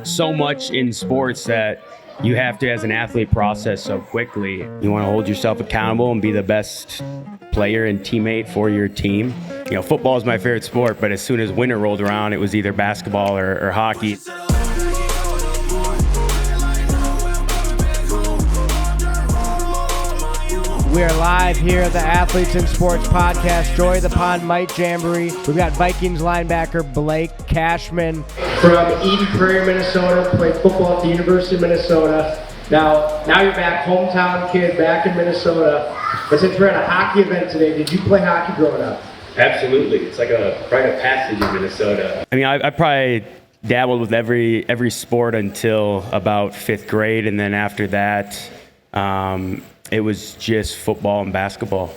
so much in sports that you have to, as an athlete, process so quickly. You want to hold yourself accountable and be the best player and teammate for your team. You know, football is my favorite sport, but as soon as winter rolled around, it was either basketball or hockey. We are live here at the Athletes in Sports podcast, Joy of the Pond Mite Jamboree. We've got Vikings linebacker Blake Cashman from Eden Prairie, Minnesota. Played football at the University of Minnesota. Now you're back, hometown kid, back in Minnesota. But since we're at a hockey event today, did you play hockey growing up? Absolutely. It's like a rite of passage in Minnesota. I mean, I probably dabbled with every sport until about 5th grade, and then after that, it was just football and basketball.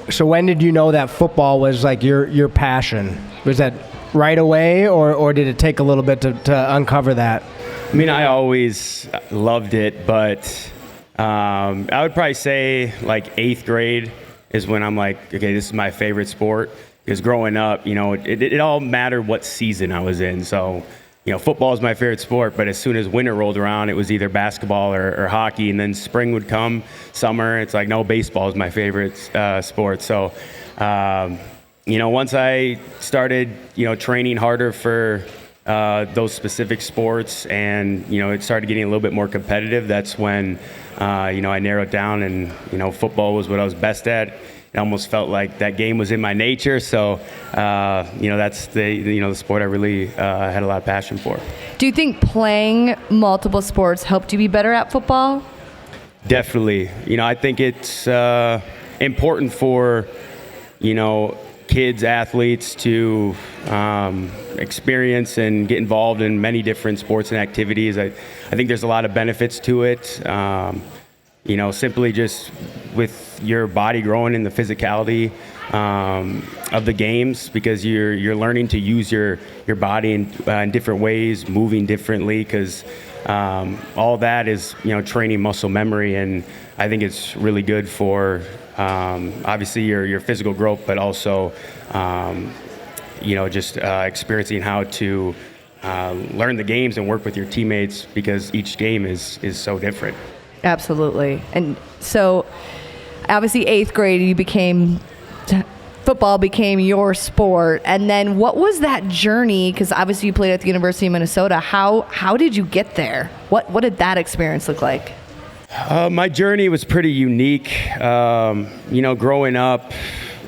So when did you know that football was like your passion? Was that right away, or did it take a little bit to uncover that? I mean, I always loved it, but I would probably say like 8th grade is when I'm like, okay, this is my favorite sport. Because growing up, you know, it all mattered what season I was in. So, you know, football is my favorite sport, but as soon as winter rolled around, it was either basketball or hockey, and then spring would come, summer, it's like, no, baseball is my favorite sport. So, you know, once I started, you know, training harder for those specific sports and, you know, it started getting a little bit more competitive, that's when, you know, I narrowed down and, you know, football was what I was best at. It almost felt like that game was in my nature, so you know, that's the sport I really had a lot of passion for. Do you think playing multiple sports helped you be better at football? Definitely. You know, I think it's important for, you know, kids, athletes to experience and get involved in many different sports and activities. I think there's a lot of benefits to it. You know, simply just with your body growing in the physicality of the games, because you're learning to use your body in different ways, moving differently, because all that is, you know, training muscle memory, and I think it's really good for obviously your physical growth, but also you know, just experiencing how to learn the games and work with your teammates, because each game is so different. Absolutely. And so obviously 8th grade football became your sport. And then what was that journey? Because obviously you played at the University of Minnesota. How did you get there? What did that experience look like? My journey was pretty unique. You know, growing up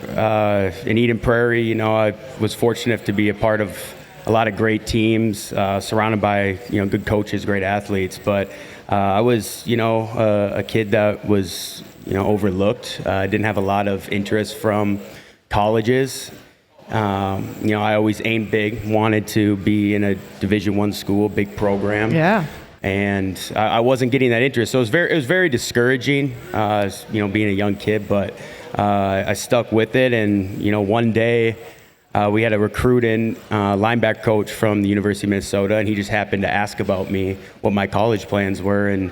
in Eden Prairie, you know, I was fortunate to be a part of a lot of great teams, surrounded by, you know, good coaches, great athletes. But I was, you know, a kid that was, you know, overlooked. I didn't have a lot of interest from colleges. You know, I always aimed big, wanted to be in a Division I school, big program. Yeah. And I wasn't getting that interest, so it was very discouraging, you know, being a young kid. But I stuck with it, and, you know, one day we had a recruiting linebacker coach from the University of Minnesota, and he just happened to ask about me, what my college plans were, and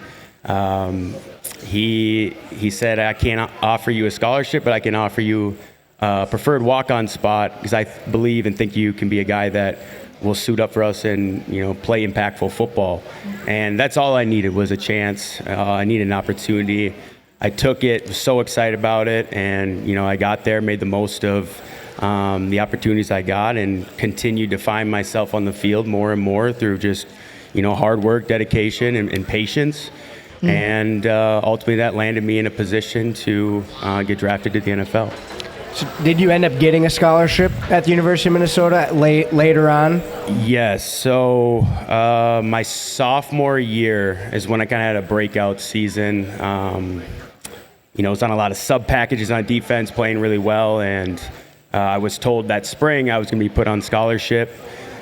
he said, I can't offer you a scholarship, but I can offer you a preferred walk-on spot, because I believe and think you can be a guy that will suit up for us and, you know, play impactful football. And that's all I needed, was a chance. I needed an opportunity. I took it, was so excited about it, and, you know, I got there, made the most of the opportunities I got, and continued to find myself on the field more and more through just, you know, hard work, dedication, and patience. Mm-hmm. And ultimately that landed me in a position to get drafted to the NFL. So did you end up getting a scholarship at the University of Minnesota later on? Yes. So my sophomore year is when I kind of had a breakout season. You know, I was on a lot of sub packages on defense, playing really well, and I was told that spring I was going to be put on scholarship,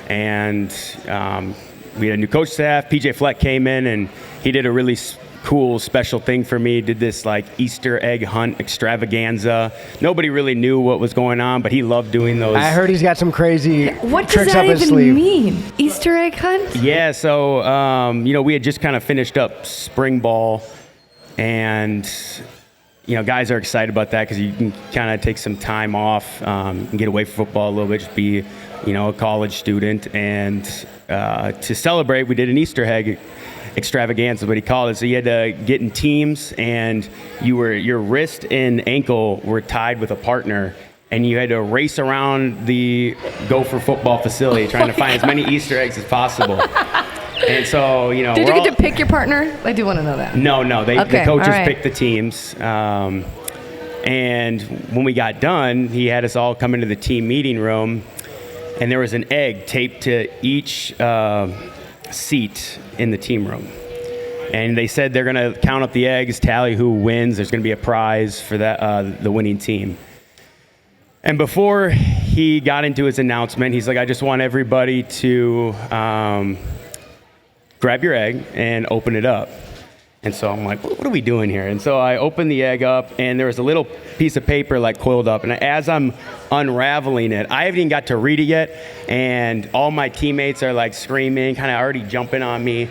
and we had a new coach staff. PJ Fleck came in, and he did a really cool special thing for me. Did this like Easter egg hunt extravaganza. Nobody really knew what was going on, but he loved doing those. I heard he's got some crazy what tricks does that up his even sleeve. mean? Easter egg hunt? Yeah, so you know, we had just kind of finished up spring ball, and guys are excited about that because you can kind of take some time off and get away from football a little bit, just be, a college student. And to celebrate, we did an Easter egg extravaganza, what he called it. So you had to get in teams, and your wrist and ankle were tied with a partner, and you had to race around the Gopher football facility trying to find as many Easter eggs as possible. And so, Did you get to pick your partner? I do want to know that. No. The coaches right. picked the teams. And when we got done, he had us all come into the team meeting room, and there was an egg taped to each seat in the team room. And they said they're going to count up the eggs, tally who wins. There's going to be a prize for that the winning team. And before he got into his announcement, he's like, I just want everybody to grab your egg and open it up. And so I'm like, what are we doing here? And so I opened the egg up, and there was a little piece of paper like coiled up. And as I'm unraveling it, I haven't even got to read it yet. And all my teammates are like screaming, kind of already jumping on me.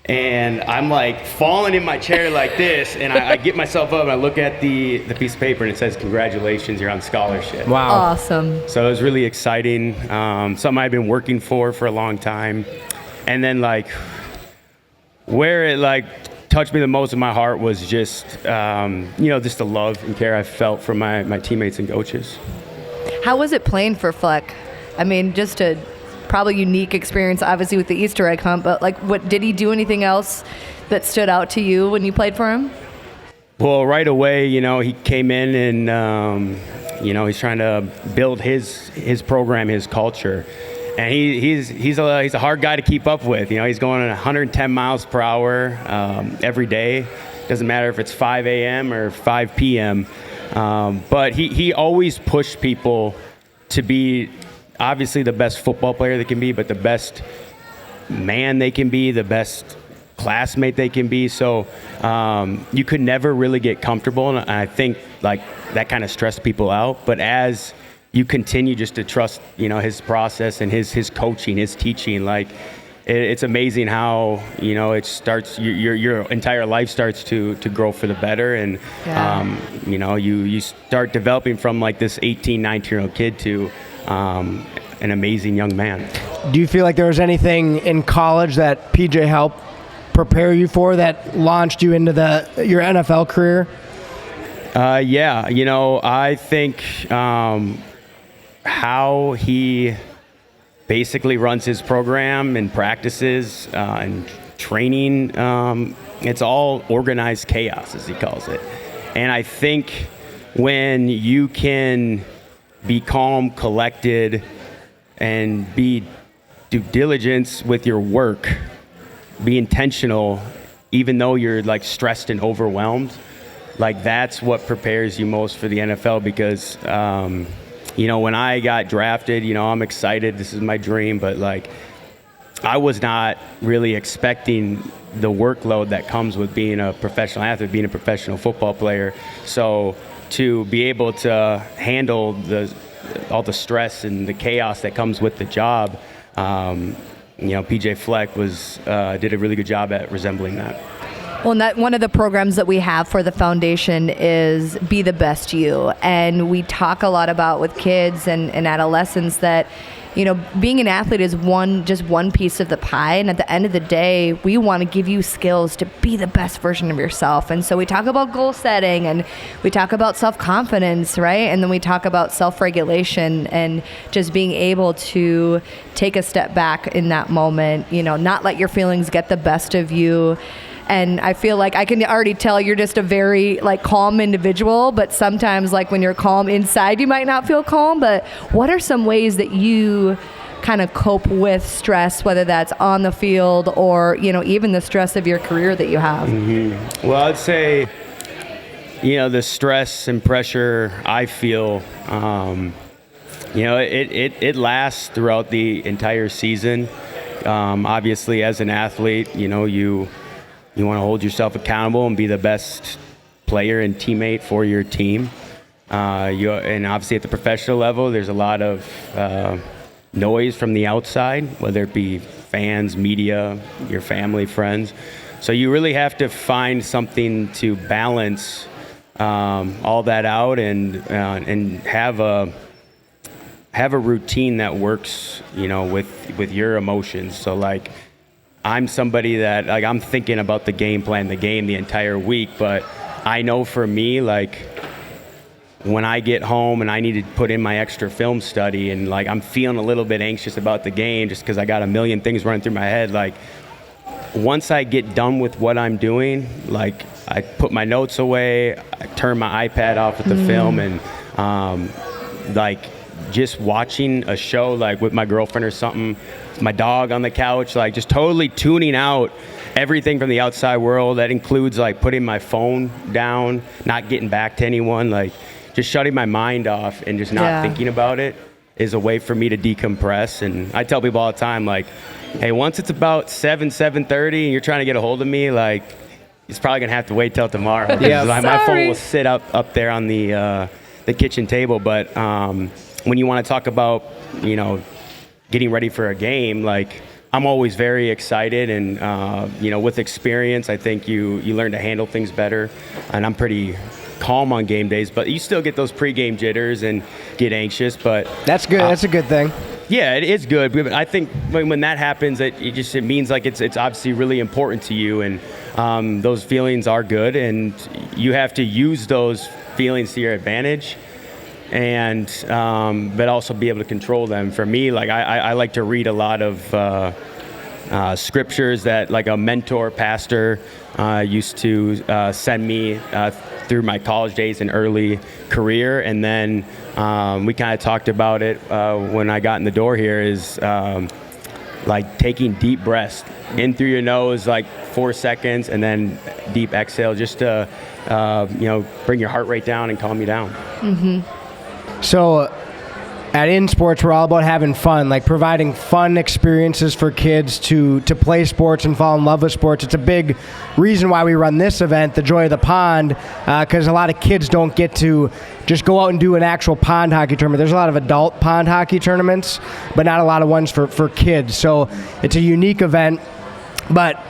And I'm like falling in my chair like this. And I get myself up and I look at the piece of paper, and it says, congratulations, you're on scholarship. Wow. Awesome. So it was really exciting. Something I've been working for a long time. And then where it touched me the most in my heart was just, just the love and care I felt from my teammates and coaches. How was it playing for Fleck? I mean, just a probably unique experience, obviously, with the Easter egg hunt, but what did he do anything else that stood out to you when you played for him? Well, right away, he came in and, he's trying to build his program, his culture. And he's a hard guy to keep up with. He's going at 110 miles per hour every day. Doesn't matter if it's 5 a.m. or 5 p.m. But he always pushed people to be obviously the best football player they can be, but the best man they can be, the best classmate they can be. So you could never really get comfortable. And I think that kind of stressed people out. But as you continue just to trust, his process and his coaching, his teaching. It's amazing how, it starts, your entire life starts to grow for the better. And, you start developing from this 18, 19-year-old kid to an amazing young man. Do you feel like there was anything in college that PJ helped prepare you for that launched you into your NFL career? Yeah. I think how he basically runs his program and practices and training, it's all organized chaos, as he calls it. And I think when you can be calm, collected, and be due diligence with your work, be intentional, even though you're stressed and overwhelmed, that's what prepares you most for the NFL. Because when I got drafted, I'm excited. This is my dream. But I was not really expecting the workload that comes with being a professional athlete, being a professional football player. So to be able to handle all the stress and the chaos that comes with the job, PJ Fleck did a really good job at resembling that. Well, and one of the programs that we have for the foundation is Be the Best You. And we talk a lot about with kids and adolescents that, being an athlete is just one piece of the pie. And at the end of the day, we want to give you skills to be the best version of yourself. And so we talk about goal setting, and we talk about self-confidence, right? And then we talk about self-regulation and just being able to take a step back in that moment, not let your feelings get the best of you. And I feel like I can already tell you're just a very calm individual, but sometimes when you're calm inside, you might not feel calm. But what are some ways that you kind of cope with stress, whether that's on the field or, even the stress of your career that you have? Mm-hmm. Well, I'd say, the stress and pressure I feel, it lasts throughout the entire season. Obviously, as an athlete, you want to hold yourself accountable and be the best player and teammate for your team. And obviously at the professional level, there's a lot of noise from the outside, whether it be fans, media, your family, friends. So you really have to find something to balance all that out and have a routine that works, with your emotions. So like, I'm somebody that like I'm thinking about the game plan, the game the entire week, but I know for me, like when I get home and I need to put in my extra film study and like I'm feeling a little bit anxious about the game just because I got a million things running through my head, like once I get done with what I'm doing, like I put my notes away, I turn my iPad off with the film, and like just watching a show like with my girlfriend or something, my dog on the couch, like just totally tuning out everything from the outside world. That includes like putting my phone down, not getting back to anyone, like just shutting my mind off and just not thinking about it is a way for me to decompress. And I tell people all the time, like, hey, once it's about 7:30 and you're trying to get a hold of me, like, it's probably going to have to wait till tomorrow. My phone will sit up there on the kitchen table. But when you want to talk about, getting ready for a game, like, I'm always very excited. And, with experience, I think you learn to handle things better. And I'm pretty calm on game days, but you still get those pregame jitters and get anxious. But that's good. That's a good thing. Yeah, it is good. I think when that happens, it means like it's obviously really important to you, and those feelings are good, and you have to use those feelings to your advantage, and but also be able to control them. For me, like I like to read a lot of scriptures that like a mentor pastor used to send me through my college days and early career. And then we kind of talked about it when I got in the door here, is like taking deep breaths in through your nose, like 4 seconds, and then deep exhale, just to bring your heart rate down and calm you down. Mm-hmm. So at InSports, we're all about having fun, like providing fun experiences for kids to play sports and fall in love with sports. It's a big reason why we run this event, the Joy of the Pond, because a lot of kids don't get to just go out and do an actual pond hockey tournament. There's a lot of adult pond hockey tournaments, but not a lot of ones for kids. So it's a unique event. But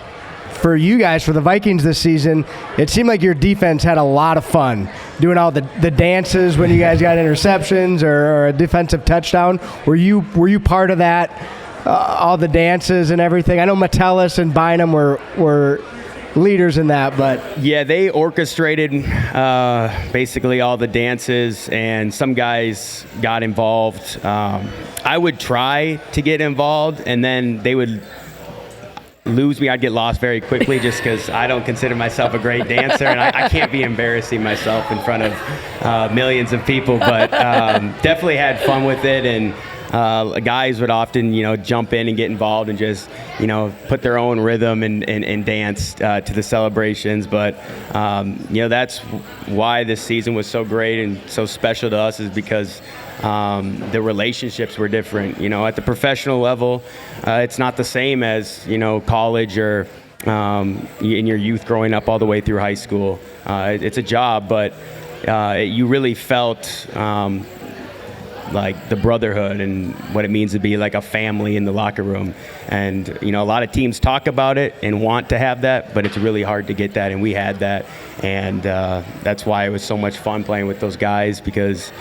for you guys, for the Vikings this season, it seemed like your defense had a lot of fun doing all the dances when you guys got interceptions or a defensive touchdown. Were you part of that, all the dances and everything? I know Metellus and Bynum were leaders in that, but yeah, they orchestrated basically all the dances, and some guys got involved. I would try to get involved, and then they would lose me. I'd get lost very quickly just because I don't consider myself a great dancer, and I can't be embarrassing myself in front of millions of people, but definitely had fun with it. And guys would often, jump in and get involved and just, put their own rhythm and dance to the celebrations. But, that's why this season was so great and so special to us, is because the relationships were different. At the professional level, it's not the same as, college or in your youth growing up all the way through high school. It's a job, but you really felt like the brotherhood and what it means to be like a family in the locker room. And, a lot of teams talk about it and want to have that, but it's really hard to get that, and we had that. And that's why it was so much fun playing with those guys, because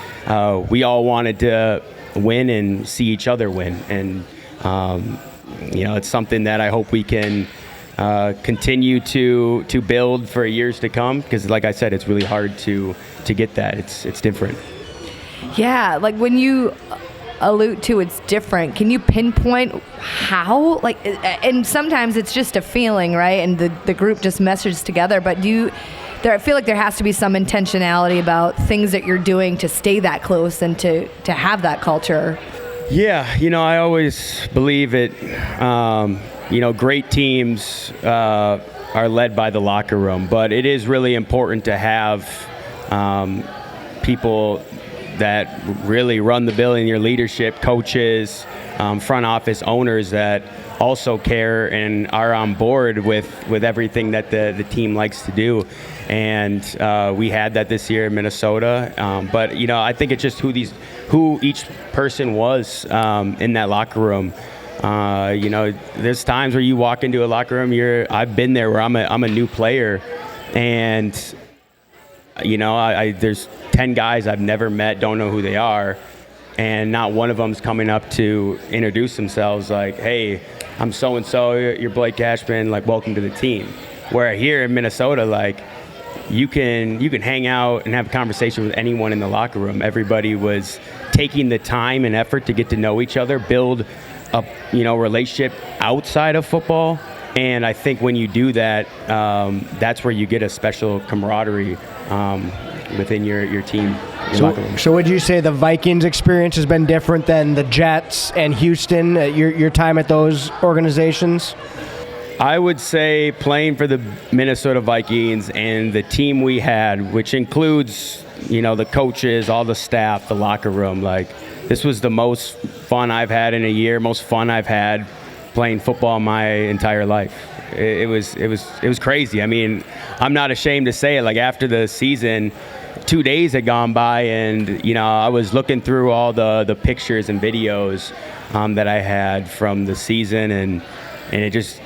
we all wanted to win and see each other win. And, it's something that I hope we can continue to build for years to come, because like I said, it's really hard to get that. It's different. Yeah, like when you allude to it's different, can you pinpoint how? Like, and sometimes it's just a feeling, right? And the group just meshes together. But I feel like there has to be some intentionality about things that you're doing to stay that close and to have that culture. Yeah, I always believe it. Great teams are led by the locker room, but it is really important to have people that really run the building, your leadership, coaches, front office owners that also care and are on board with everything that the team likes to do. And we had that this year in Minnesota. But I think it's just who each person was in that locker room. There's times where you walk into a locker room, I've been there, where I'm a new player, and there's 10 guys I've never met, don't know who they are, and not one of them's coming up to introduce themselves like, hey, I'm so-and-so, you're Blake Cashman, like, welcome to the team. Where here in Minnesota, like, you can hang out and have a conversation with anyone in the locker room. Everybody was taking the time and effort to get to know each other, build a relationship outside of football. And I think when you do that, that's where you get a special camaraderie within your team. So would you say the Vikings experience has been different than the Jets and Houston, your time at those organizations? I would say playing for the Minnesota Vikings and the team we had, which includes, the coaches, all the staff, the locker room, like, this was the most fun I've had in a year, most fun I've had playing football my entire life. It was crazy. I mean, I'm not ashamed to say it. Like, after the season, 2 days had gone by, and I was looking through all the pictures and videos that I had from the season, and it just,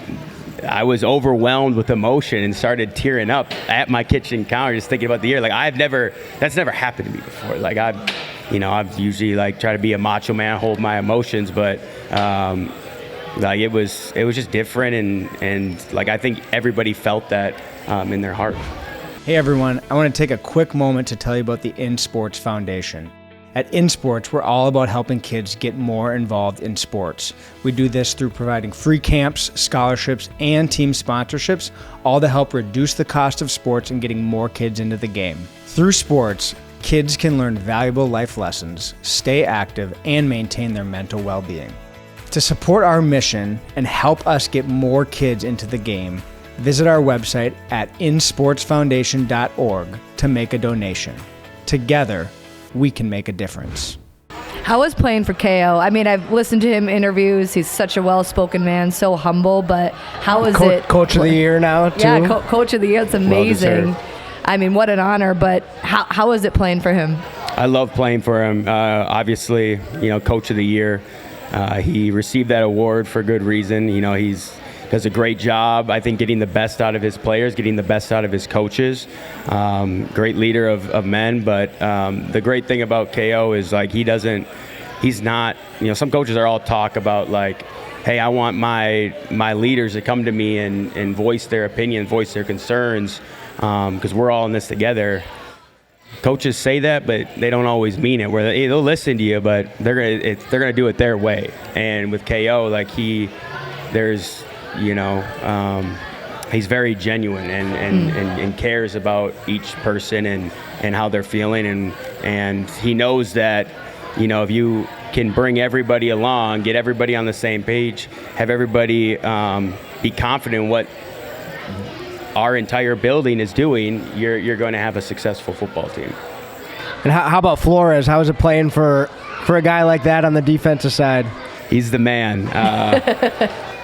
I was overwhelmed with emotion and started tearing up at my kitchen counter just thinking about the year. Like, that's never happened to me before. Like, I've usually like try to be a macho man, hold my emotions, but like, it was just different, and like, I think everybody felt that in their heart. Hey everyone, I want to take a quick moment to tell you about the InSports Foundation. At InSports, we're all about helping kids get more involved in sports. We do this through providing free camps, scholarships, and team sponsorships, all to help reduce the cost of sports and getting more kids into the game. Through sports, kids can learn valuable life lessons, stay active, and maintain their mental well-being. To support our mission and help us get more kids into the game, visit our website at insportsfoundation.org to make a donation. Together, we can make a difference. How was playing for KO? I mean, I've listened to him in interviews. He's such a well-spoken man, so humble, but how was it? Coach of the year now, too. Yeah, Coach of the year. It's amazing. Well-deserved. I mean, what an honor, but how was it playing for him? I love playing for him. Obviously, Coach of the Year. He received that award for good reason. He's does a great job, I think, getting the best out of his players, getting the best out of his coaches. Great leader of men, but the great thing about KO is, like, he's not, some coaches are all talk about, like, hey, I want my leaders to come to me and voice their opinion, voice their concerns, because we're all in this together. Coaches say that, but they don't always mean it. Where they'll listen to you, but they're gonna do it their way. And with KO, like, he's very genuine and cares about each person and how they're feeling, and he knows that, if you can bring everybody along, get everybody on the same page, have everybody be confident in what our entire building is doing, you're going to have a successful football team. And how about Flores? How is it playing for a guy like that on the defensive side? He's the man.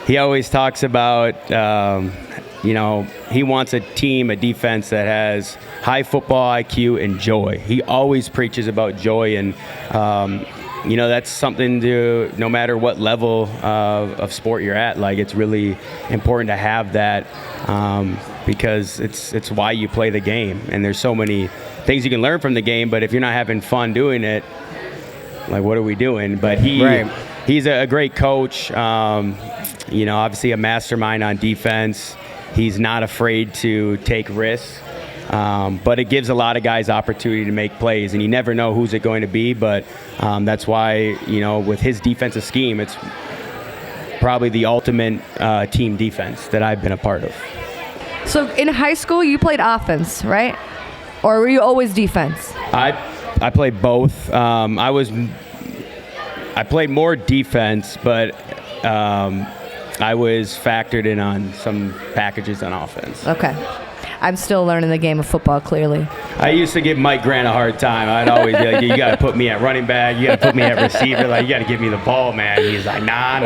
He always talks about, he wants a team, a defense that has high football IQ and joy. He always preaches about joy, and that's something to, no matter what level of sport you're at, like, it's really important to have that, because it's why you play the game. And there's so many things you can learn from the game, but if you're not having fun doing it, like, what are we doing? But he's a great coach, obviously a mastermind on defense. He's not afraid to take risks. But it gives a lot of guys opportunity to make plays, and you never know who's it going to be. But that's why, with his defensive scheme, it's probably the ultimate team defense that I've been a part of. So in high school, you played offense, right? Or were you always defense? I played both. I played more defense, but I was factored in on some packages on offense. Okay. I'm still learning the game of football, clearly. I used to give Mike Grant a hard time. I'd always be like, you got to put me at running back. You got to put me at receiver. Like, you got to give me the ball, man. He's like, nah.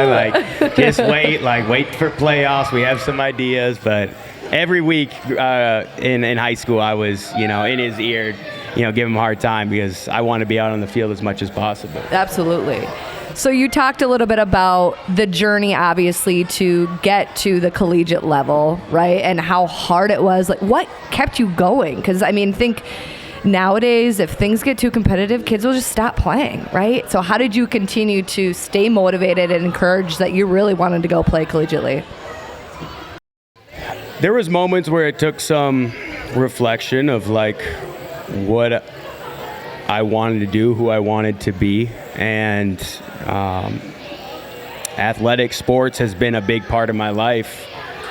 Like, just wait. Like, wait for playoffs. We have some ideas. But every week in high school, I was, in his ear, give him a hard time because I want to be out on the field as much as possible. Absolutely. So you talked a little bit about the journey, obviously, to get to the collegiate level, right? And how hard it was. Like, what kept you going? Because, I mean, think nowadays, if things get too competitive, kids will just stop playing, right? So how did you continue to stay motivated and encouraged that you really wanted to go play collegiately? There was moments where it took some reflection of like what I wanted to do, who I wanted to be, and athletic sports has been a big part of my life.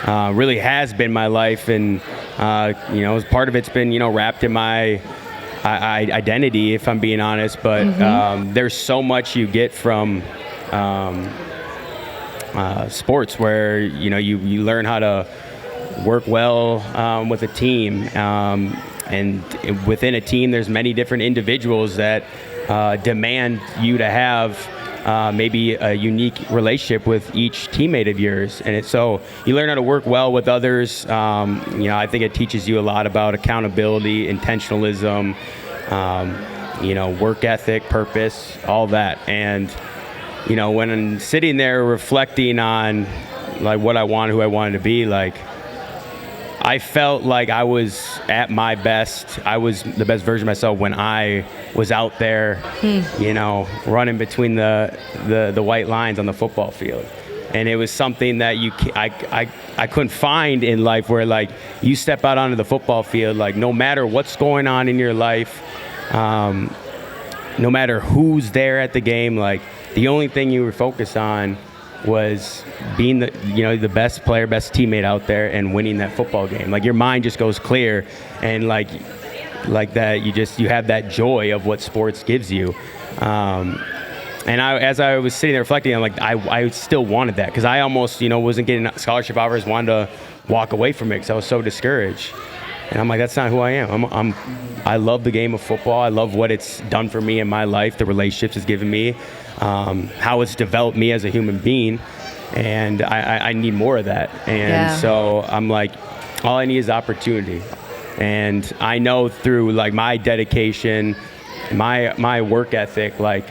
Really has been my life, and part of it's been wrapped in my identity, if I'm being honest. But there's so much you get from sports, where you learn how to work well with a team, and within a team there's many different individuals that demand you to have maybe a unique relationship with each teammate of yours, and so you learn how to work well with others. I think it teaches you a lot about accountability, intentionalism, work ethic, purpose, all that. And when I'm sitting there reflecting on like what I want, who I wanted to be, like I felt like I was at my best. I was the best version of myself when I was out there, running between the white lines on the football field. And it was something that I couldn't find in life, where like you step out onto the football field, like no matter what's going on in your life, no matter who's there at the game, like the only thing you were focused on was being the best player, best teammate out there, and winning that football game. Like your mind just goes clear, and like that you have that joy of what sports gives you. And as I was sitting there reflecting, I'm like, I still wanted that, because I almost wasn't getting scholarship offers, wanted to walk away from it because I was so discouraged. And I'm like, that's not who I am. I love the game of football. I love what it's done for me in my life, the relationships it's given me, how it's developed me as a human being, and I need more of that. And so I'm like, all I need is opportunity. And I know through like my dedication, my work ethic, like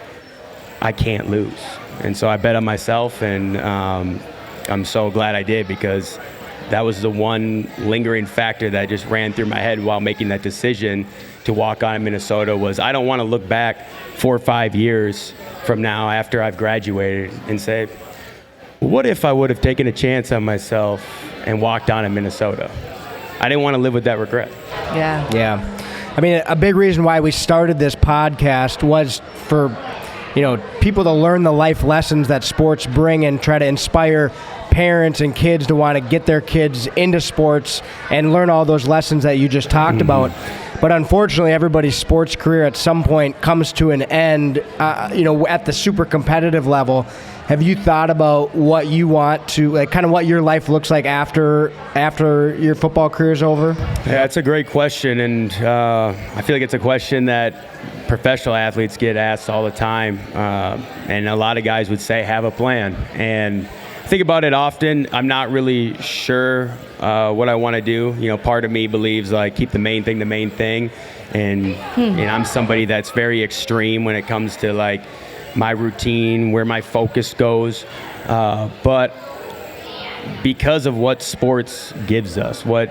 I can't lose. And so I bet on myself, and I'm so glad I did, because that was the one lingering factor that just ran through my head while making that decision to walk on in Minnesota. Was I don't want to look back 4 or 5 years from now after I've graduated and say, what if I would have taken a chance on myself and walked on in Minnesota? I didn't want to live with that regret. Yeah. I mean, a big reason why we started this podcast was for people to learn the life lessons that sports bring, and try to inspire parents and kids to want to get their kids into sports and learn all those lessons that you just talked about. But unfortunately, everybody's sports career at some point comes to an end, at the super competitive level. Have you thought about what you want to, like, kind of what your life looks like after your football career is over? Yeah, it's a great question, and I feel like it's a question that professional athletes get asked all the time, and a lot of guys would say, have a plan. And I think about it often. I'm not really sure what I want to do. Part of me believes like keep the main thing, and I'm somebody that's very extreme when it comes to like my routine, where my focus goes, but because of what sports gives us, what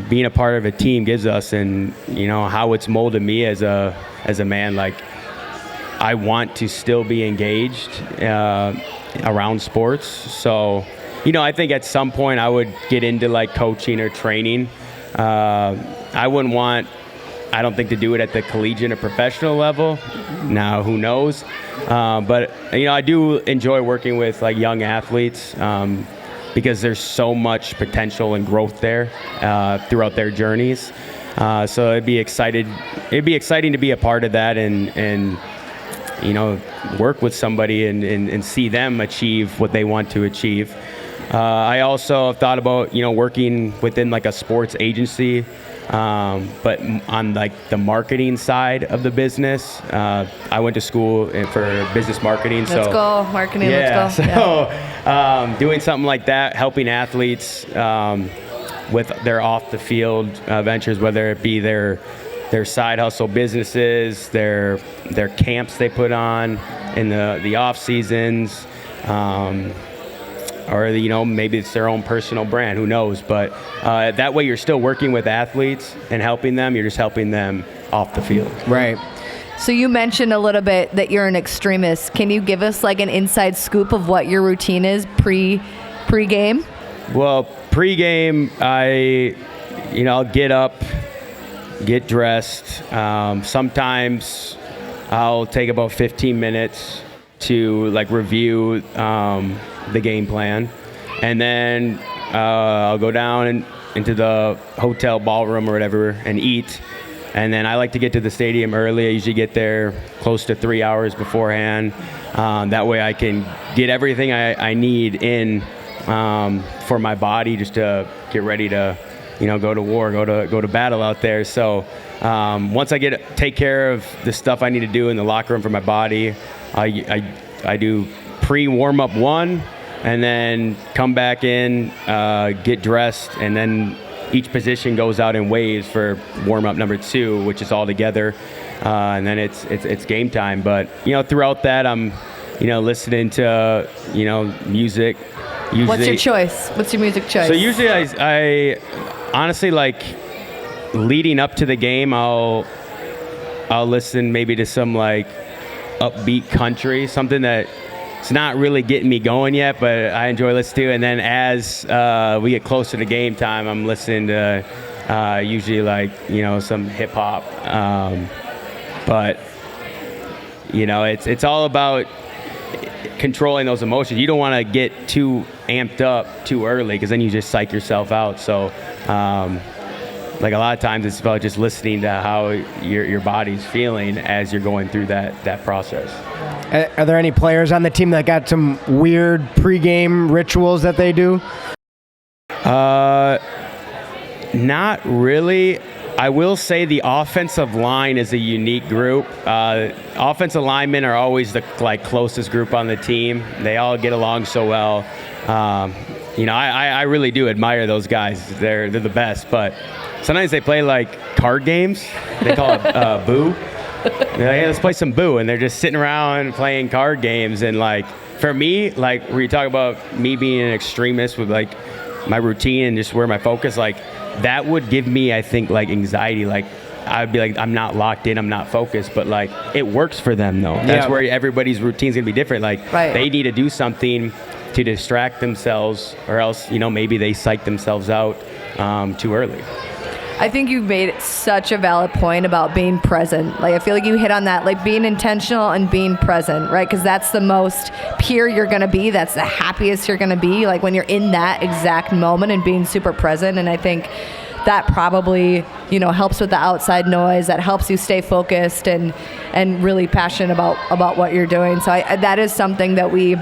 being a part of a team gives us, and how it's molded me as a man, like I want to still be engaged around sports. So I think at some point I would get into like coaching or training. I wouldn't want, I don't think, to do it at the collegiate or professional level. Now, who knows? But I do enjoy working with like young athletes, because there's so much potential and growth there throughout their journeys. So it'd be exciting to be a part of that, and work with somebody and see them achieve what they want to achieve. I also have thought about working within like a sports agency, but on like the marketing side of the business. I went to school for business marketing. Let's go marketing. Let's go. So doing something like that, helping athletes with their off the field ventures, whether it be their their side hustle businesses, their camps they put on in the off seasons, or maybe it's their own personal brand. Who knows? But that way, you're still working with athletes and helping them. You're just helping them off the field. Right. So you mentioned a little bit that you're an extremist. Can you give us like an inside scoop of what your routine is pre-game? Well, pre-game, I'll get up, get dressed. Sometimes I'll take about 15 minutes to review the game plan, and then I'll go down into the hotel ballroom or whatever and eat. And then I like to get to the stadium early. I usually get there close to 3 hours beforehand. That way I can get everything I need in for my body, just to get ready to, go to war, go to battle out there. So once I take care of the stuff I need to do in the locker room for my body, I do pre-warm-up 1, and then come back in, get dressed, and then each position goes out in waves for warm-up number 2, which is all together, and then it's game time. But throughout that, I'm listening to music. Usually, what's your choice? What's your music choice? So usually I honestly, leading up to the game, I'll listen maybe to some upbeat country, something that it's not really getting me going yet, but I enjoy listening to. And then as we get closer to game time, I'm listening to usually some hip hop. But it's all about controlling those emotions. You don't want to get too amped up too early, because then you just psych yourself out. So a lot of times it's about just listening to how your body's feeling as you're going through that process. Are there any players on the team that got some weird pregame rituals that they do? Not really. I will say the offensive line is a unique group. Offensive linemen are always the closest group on the team. They all get along so well. I really do admire those guys. They're the best. But sometimes they play card games. They call it boo. They're like, hey, let's play some boo, and they're just sitting around playing card games. And for me, where you talk about me being an extremist with my routine and just where my focus, that would give me, I think, anxiety. I'd be I'm not locked in, I'm not focused, but it works for them though. That's where everybody's routine's gonna be different. Right. They need to do something to distract themselves, or else maybe they psych themselves out too early. I think you've made such a valid point about being present. I feel like you hit on that, being intentional and being present, right? Because that's the most pure you're going to be. That's the happiest you're going to be, when you're in that exact moment and being super present. And I think that probably, helps with the outside noise. That helps you stay focused and really passionate about what you're doing. So that is something that we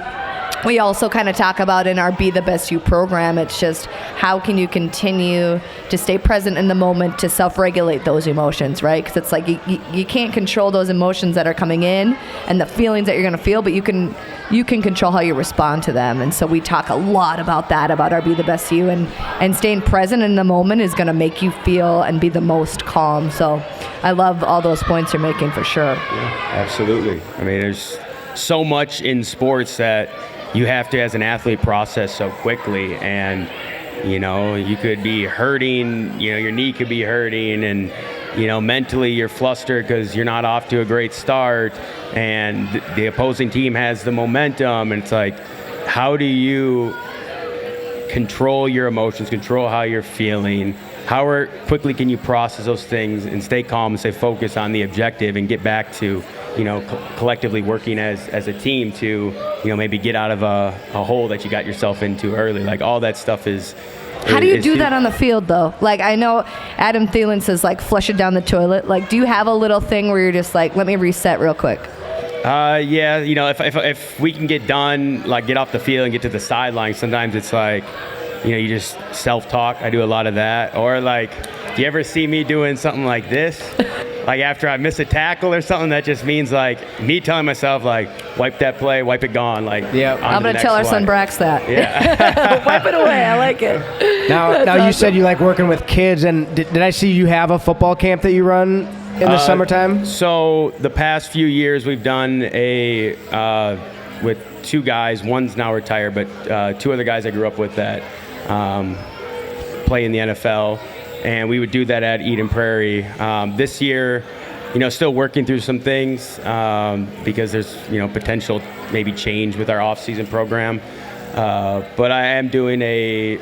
also kind of talk about in our Be the Best You program. It's just how can you continue to stay present in the moment to self-regulate those emotions, right? Because it's you can't control those emotions that are coming in and the feelings that you're going to feel, but you can control how you respond to them. And so we talk a lot about that, about our Be the Best You, and staying present in the moment is going to make you feel and be the most calm. So I love all those points you're making for sure. Yeah, absolutely. I mean, there's so much in sports that you have to, as an athlete, process so quickly, and you could be hurting, your knee could be hurting, and mentally you're flustered because you're not off to a great start, and the opposing team has the momentum, and it's how do you control your emotions, control how you're feeling? How quickly can you process those things and stay calm and stay focused on the objective and get back to collectively working as a team to maybe get out of a hole that you got yourself into early? All that stuff is. How do you do that on the field though? I know Adam Thielen says flush it down the toilet. Do you have a little thing where you're just let me reset real quick? Yeah, if we can get done, get off the field and get to the sideline, sometimes it's you just self-talk. I do a lot of that. Or do you ever see me doing something like this? After I miss a tackle or something, that just means me telling myself wipe that play, wipe it gone. Yeah. I'm going to tell our son Brax that. Yeah. Wipe it away. I like it. Now awesome. You said you like working with kids, and did I see you have a football camp that you run in the summertime? So the past few years we've done a with 2 guys. One's now retired, but 2 other guys I grew up with that play in the NFL, and we would do that at Eden Prairie. This year, still working through some things because there's potential maybe change with our off-season program. But I am doing a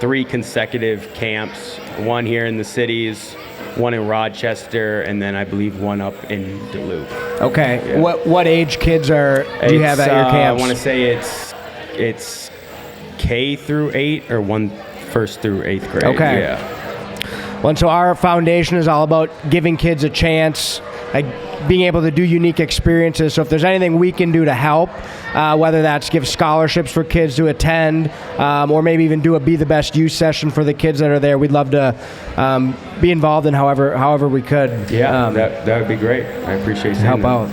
3 consecutive camps, one here in the cities, one in Rochester, and then I believe one up in Duluth. Okay. Yeah. What age kids do you have at your camps? I want to say it's K through 8 or 1st through 8th grade. Okay. Yeah. Well, and so our foundation is all about giving kids a chance, like being able to do unique experiences. So if there's anything we can do to help, whether that's give scholarships for kids to attend, or maybe even do a Be the Best You session for the kids that are there, we'd love to be involved in however we could. Yeah, that would be great. I appreciate saying help that. out.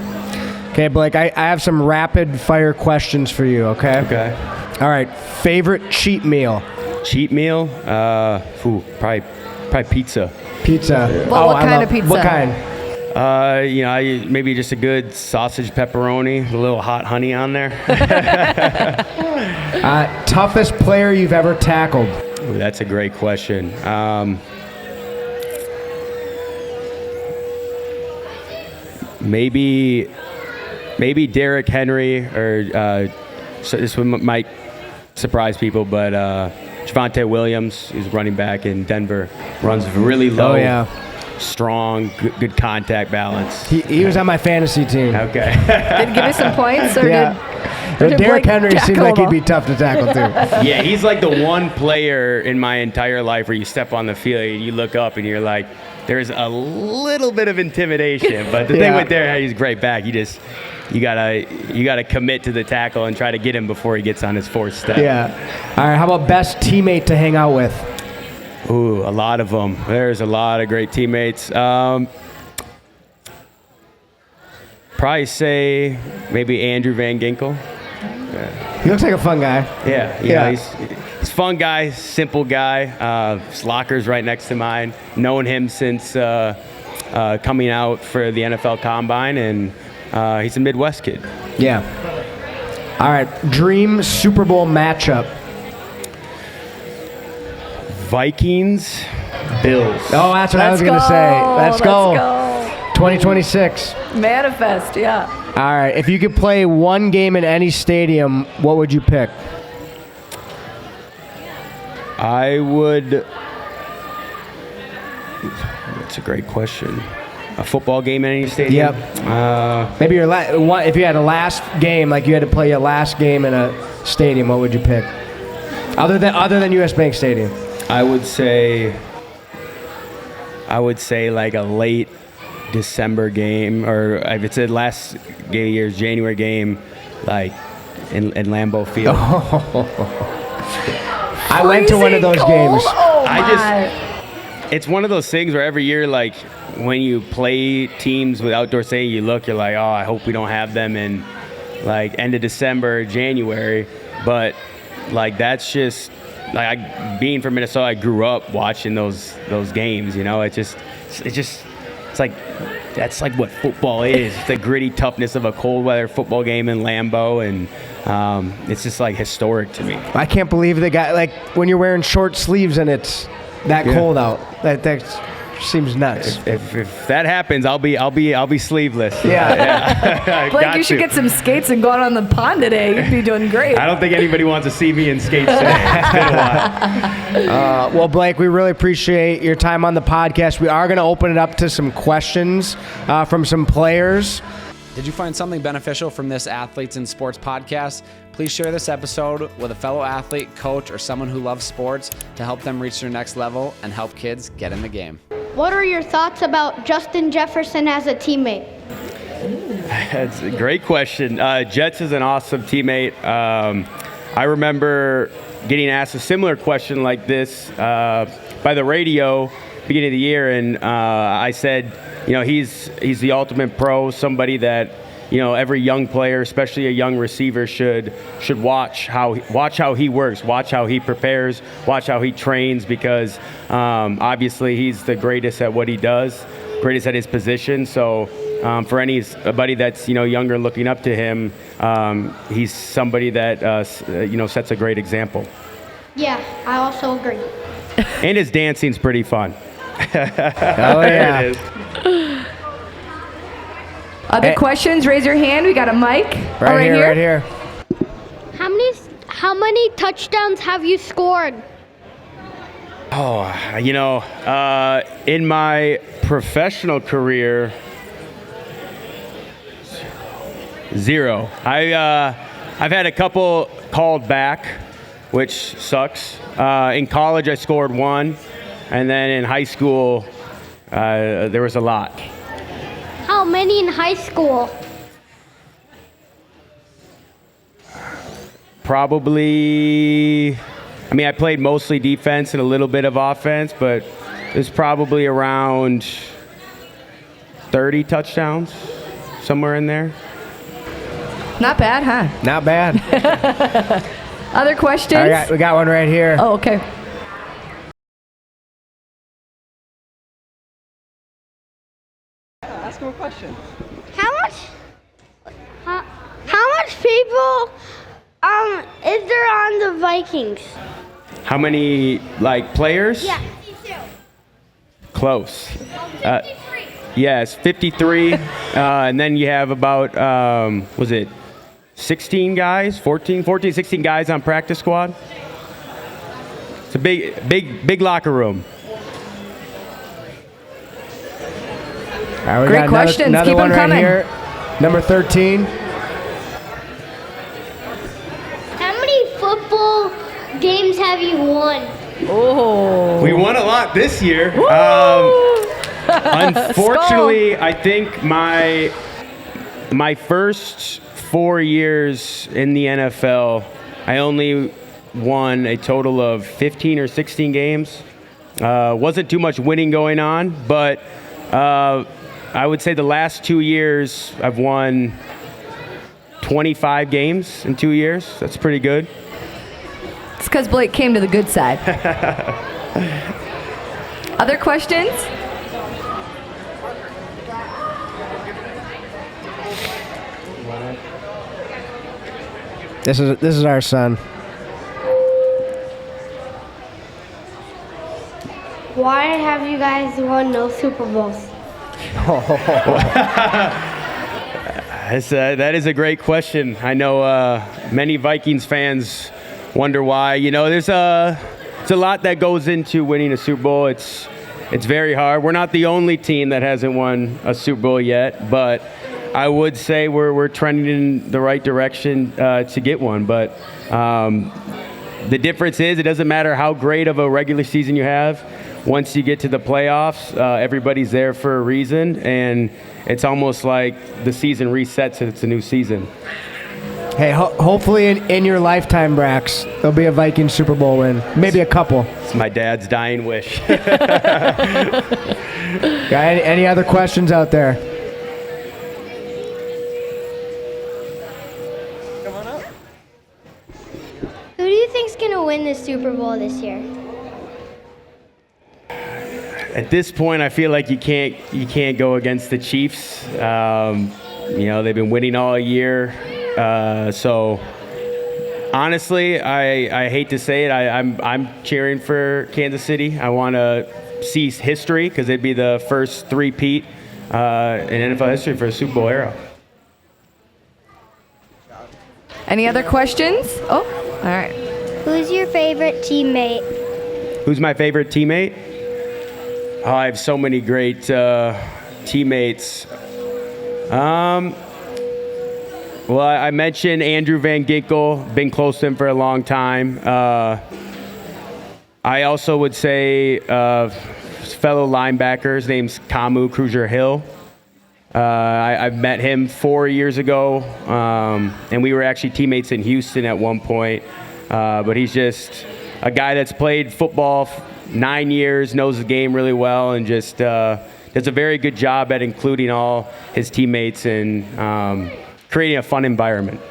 Okay, Blake, I have some rapid fire questions for you, okay? Okay. All right, favorite cheat meal? Cheat meal? Probably pizza. Pizza. Well, what kind of pizza? What kind? Maybe just a good sausage pepperoni, a little hot honey on there. Toughest player you've ever tackled? Ooh, that's a great question. Maybe Derrick Henry, or so this one might surprise people, but Javonte Williams, who's running back in Denver, runs really low. Oh, yeah. Strong, good contact balance. He was on my fantasy team. Okay. Did he give you some points, or did Derrick Blake Henry seems tackle like he'd him? be tough to tackle too. Yeah, he's like the one player in my entire life where you step on the field and you look up and you're like, there's a little bit of intimidation. But the thing with Derrick, he's great back. You gotta commit to the tackle and try to get him before he gets on his 4th step. Yeah. All right. How about best teammate to hang out with? Ooh, a lot of them. There's a lot of great teammates. Probably say maybe Andrew Van Ginkel. He looks like a fun guy. Yeah. He's a fun guy, simple guy. His locker's right next to mine. Known him since coming out for the NFL Combine, and he's a Midwest kid. Yeah. All right. Dream Super Bowl matchup. Vikings, Bills. Oh, that's what I was going to say. Let's go. 2026. Manifest, yeah. All right. If you could play one game in any stadium, what would you pick? I would. That's a great question. A football game in any stadium? Yep. Maybe if you had a last game, like you had to play your last game in a stadium, what would you pick? Other than US Bank Stadium. I would say like a late December game, or if it's a last game of year's January game, like in Lambeau Field. I went to one of those games. Oh, It's one of those things where every year, like when you play teams with outdoor stadium, you're like, oh, I hope we don't have them in like end of December, January. But like that's just like being from Minnesota, I grew up watching those games. It's like that's like what football is. It's the gritty toughness of a cold weather football game in Lambeau, and it's just like historic to me. I can't believe the guy, like when you're wearing short sleeves and it's that cold out. That seems nuts. If that happens, I'll be sleeveless. Yeah. Blake, you should get some skates and go out on the pond today. You'd be doing great. I don't think anybody wants to see me in skates today. It's been a while. Well, Blake, we really appreciate your time on the podcast. We are going to open it up to some questions from some players. Did you find something beneficial from this Athletes in Sports podcast? Please share this episode with a fellow athlete, coach, or someone who loves sports to help them reach their next level and help kids get in the game. What are your thoughts about Justin Jefferson as a teammate? That's a great question. Jets is an awesome teammate. I remember getting asked a similar question like this by the radio beginning of the year, and I said, he's the ultimate pro, somebody that every young player, especially a young receiver, should watch how he works, watch how he prepares, watch how he trains, because obviously he's the greatest at what he does. greatest at his position. So for anybody that's younger looking up to him, he's somebody that sets a great example. Yeah, I also agree. And his dancing's pretty fun. Oh, yeah. It is. Other questions? Raise your hand. We got a mic. Right here. How many touchdowns have you scored? In my professional career, 0. I've had a couple called back, which sucks. In college, I scored 1, and then in high school, there was a lot. How many in high school? Probably, I played mostly defense and a little bit of offense, but there's probably around 30 touchdowns, somewhere in there. Not bad, huh? Not bad. Other questions? We got one right here. Oh, okay. Ask him a question. How much people is there on the Vikings? How many, players? Yeah. Close. Yes, 53. And then you have about, 16 guys, 14, 16 guys on practice squad. It's a big locker room. All right, we Great got questions. Another Keep one them right coming. here. Number 13. How many football games have you won? Oh. We won a lot this year. Unfortunately, I think my first 4 years in the NFL, I only won a total of 15 or 16 games. Wasn't too much winning going on, but I would say the last 2 years I've won 25 games in 2 years. That's pretty good. It's because Blake came to the good side. Other questions? This is our son. Why have you guys won no Super Bowls? That is a great question. I know many Vikings fans wonder why. There's a lot that goes into winning a Super Bowl. It's very hard. We're not the only team that hasn't won a Super Bowl yet, but I would say we're trending in the right direction to get one. But the difference is it doesn't matter how great of a regular season you have. Once you get to the playoffs, everybody's there for a reason, and it's almost like the season resets and it's a new season. Hey, hopefully in your lifetime, Brax, there'll be a Vikings Super Bowl win. Maybe a couple. It's my dad's dying wish. Got any other questions out there? Come on up. Who do you think's gonna win the Super Bowl this year? At this point, I feel like you can't go against the Chiefs. They've been winning all year. So honestly, I hate to say it, I'm cheering for Kansas City. I want to see history because it'd be the first three-peat in NFL history for a Super Bowl era. Any other questions? Oh, all right. Who's your favorite teammate? Who's my favorite teammate? Oh, I have so many great teammates. Well, I mentioned Andrew Van Ginkel, been close to him for a long time. I also would say fellow linebacker, his name's Kamu Kruger-Hill. I've met him 4 years ago, and we were actually teammates in Houston at one point. But he's just a guy that's played football 9 years, knows the game really well, and just does a very good job at including all his teammates and creating a fun environment.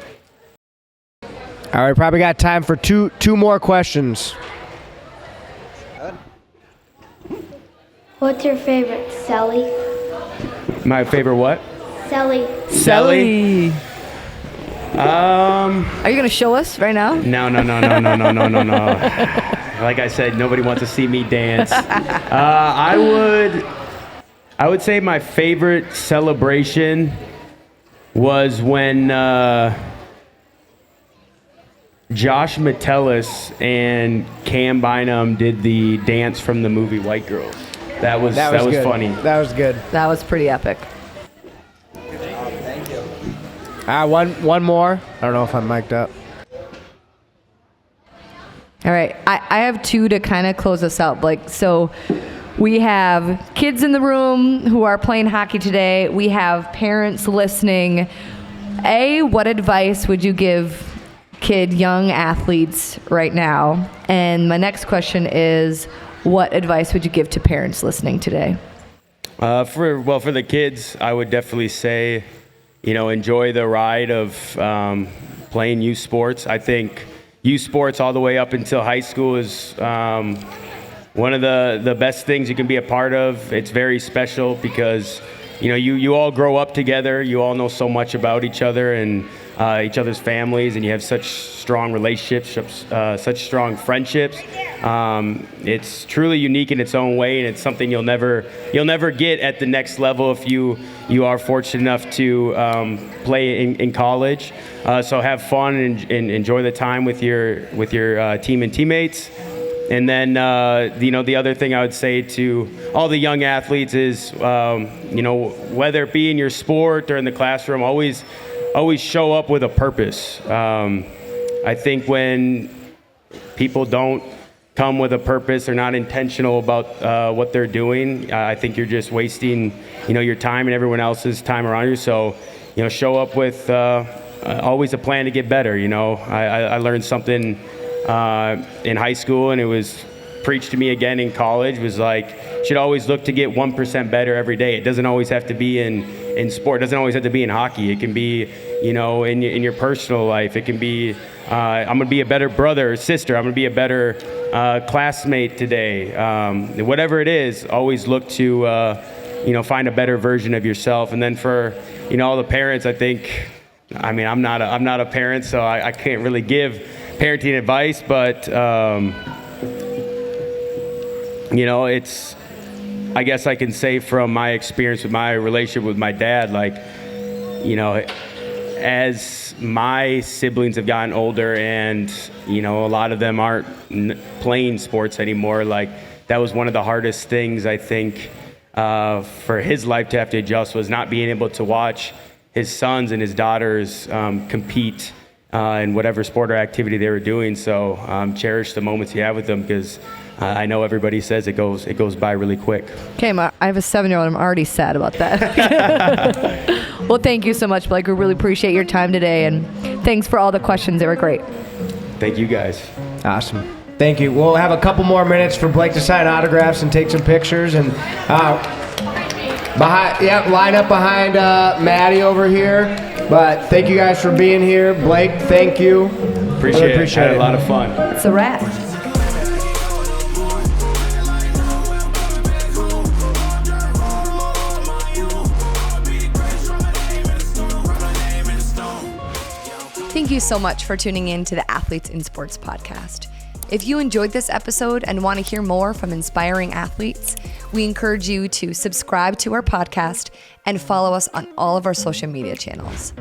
All right, probably got time for two more questions. What's your favorite, Sally? My favorite what? Sally. Selly. Um, Are you going to show us right now? no. Like I said, nobody wants to see me dance. I would say my favorite celebration was when Josh Metellus and Cam Bynum did the dance from the movie White Girls. That was good. funny. That was good. That was pretty epic. One more. I don't know if I'm mic'd up. All right. I have two to kind of close us out. Like, so we have kids in the room who are playing hockey today. We have parents listening. What advice would you give young athletes right now? And my next question is, what advice would you give to parents listening today? For the kids, I would definitely say, enjoy the ride of playing youth sports. I think youth sports all the way up until high school is one of the best things you can be a part of. It's very special because, you all grow up together. You all know so much about each other and each other's families, and you have such strong relationships, such strong friendships. It's truly unique in its own way, and it's something you'll never get at the next level if you are fortunate enough to play in college. So have fun and enjoy the time with your team and teammates. And then the other thing I would say to all the young athletes is whether it be in your sport or in the classroom, always show up with a purpose. I think when people don't come with a purpose or not intentional about what they're doing, I think you're just wasting your time and everyone else's time around you. So show up with always a plan to get better. I learned something in high school, and it was preached to me again in college, was like, you should always look to get 1% better every day. It doesn't always have to be in sport. It doesn't always have to be in hockey. It can be, in your personal life. It can be, I'm going to be a better brother or sister. I'm going to be a better classmate today. Whatever it is, always look to, find a better version of yourself. And then for, all the parents, I think, I'm not a parent, so I can't really give parenting advice, but it's, I guess I can say from my experience with my relationship with my dad, like, as my siblings have gotten older and, a lot of them aren't playing sports anymore, like, that was one of the hardest things, I think, for his life to have to adjust, was not being able to watch his sons and his daughters compete in whatever sport or activity they were doing. So cherish the moments you have with them, because I know everybody says it goes by really quick. Okay, I have a 7-year-old. I'm already sad about that. Well, thank you so much, Blake. We really appreciate your time today, and thanks for all the questions. They were great. Thank you, guys. Awesome. Thank you. We'll have a couple more minutes for Blake to sign autographs and take some pictures. And line up behind Maddie over here. But thank you guys for being here. Blake, thank you. Appreciate it. Had a lot of fun. It's a wrap. Thank you so much for tuning in to the Athletes in Sports podcast. If you enjoyed this episode and want to hear more from inspiring athletes, we encourage you to subscribe to our podcast and follow us on all of our social media channels.